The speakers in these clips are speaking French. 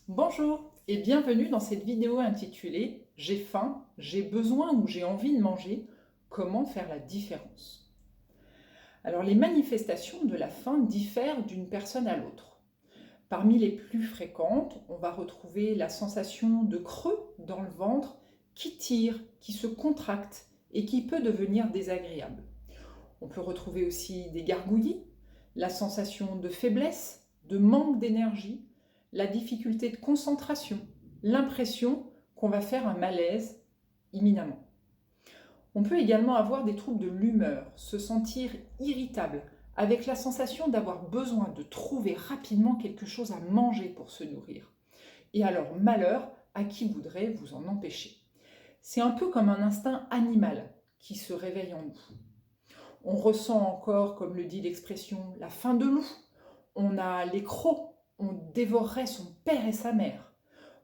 Bonjour et bienvenue dans cette vidéo intitulée J'ai faim, j'ai besoin ou j'ai envie de manger, comment faire la différence? Alors les manifestations de la faim diffèrent d'une personne à l'autre. Parmi les plus fréquentes, on va retrouver la sensation de creux dans le ventre qui tire, qui se contracte et qui peut devenir désagréable. On peut retrouver aussi des gargouillis, la sensation de faiblesse, de manque d'énergie, la difficulté de concentration, l'impression qu'on va faire un malaise imminemment. On peut également avoir des troubles de l'humeur, se sentir irritable, avec la sensation d'avoir besoin de trouver rapidement quelque chose à manger pour se nourrir. Et alors, malheur à qui voudrait vous en empêcher. C'est un peu comme un instinct animal qui se réveille en nous. On ressent encore, comme le dit l'expression, la faim de loup. On a les crocs, on dévorerait son père et sa mère.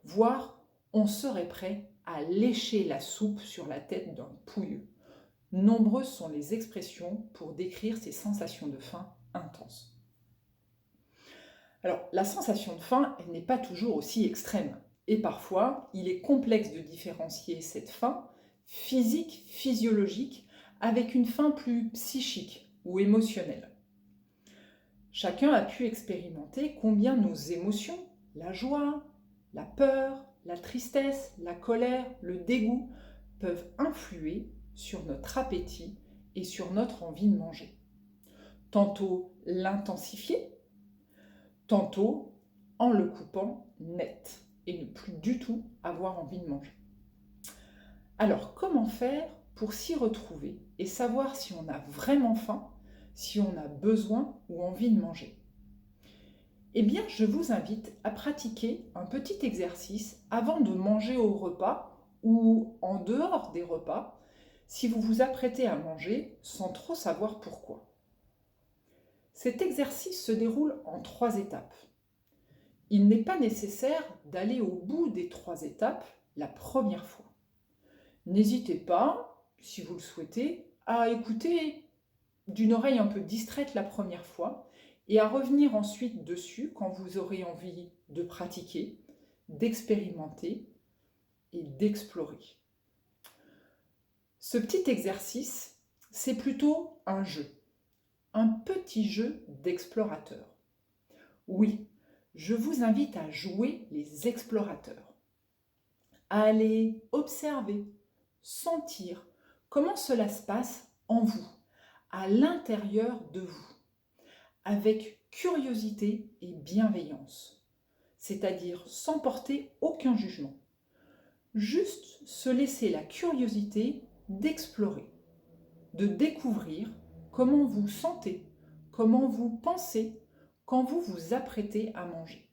Voire, on serait prêt à lécher la soupe sur la tête d'un pouilleux. Nombreuses sont les expressions pour décrire ces sensations de faim intenses. Alors, la sensation de faim, elle n'est pas toujours aussi extrême. Et parfois, il est complexe de différencier cette faim physique, physiologique, avec une faim plus psychique ou émotionnelle. Chacun a pu expérimenter combien nos émotions, la joie, la peur, la tristesse, la colère, le dégoût, peuvent influer sur notre appétit et sur notre envie de manger. Tantôt l'intensifier, tantôt en le coupant net et ne plus du tout avoir envie de manger. Alors, comment faire pour s'y retrouver et savoir si on a vraiment faim, si on a besoin ou envie de manger? Eh bien, je vous invite à pratiquer un petit exercice avant de manger au repas ou en dehors des repas, si vous vous apprêtez à manger sans trop savoir pourquoi. Cet exercice se déroule en 3 étapes. Il n'est pas nécessaire d'aller au bout des 3 étapes la première fois. N'hésitez pas, si vous le souhaitez, à écouter d'une oreille un peu distraite la première fois et à revenir ensuite dessus quand vous aurez envie de pratiquer, d'expérimenter et d'explorer. Ce petit exercice, c'est plutôt un jeu, un petit jeu d'explorateur. Oui, je vous invite à jouer les explorateurs, à aller observer, sentir comment cela se passe en vous, à l'intérieur de vous, avec curiosité et bienveillance, c'est-à-dire sans porter aucun jugement. Juste se laisser la curiosité d'explorer, de découvrir comment vous sentez, comment vous pensez quand vous vous apprêtez à manger.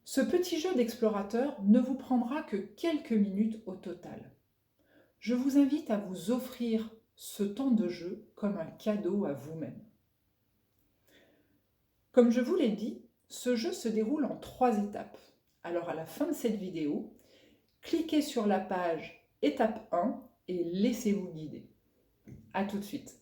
Ce petit jeu d'explorateur ne vous prendra que quelques minutes au total. Je vous invite à vous offrir ce temps de jeu comme un cadeau à vous-même. Comme je vous l'ai dit, ce jeu se déroule en 3 étapes. Alors à la fin de cette vidéo, cliquez sur la page étape 1 et laissez-vous guider. À tout de suite.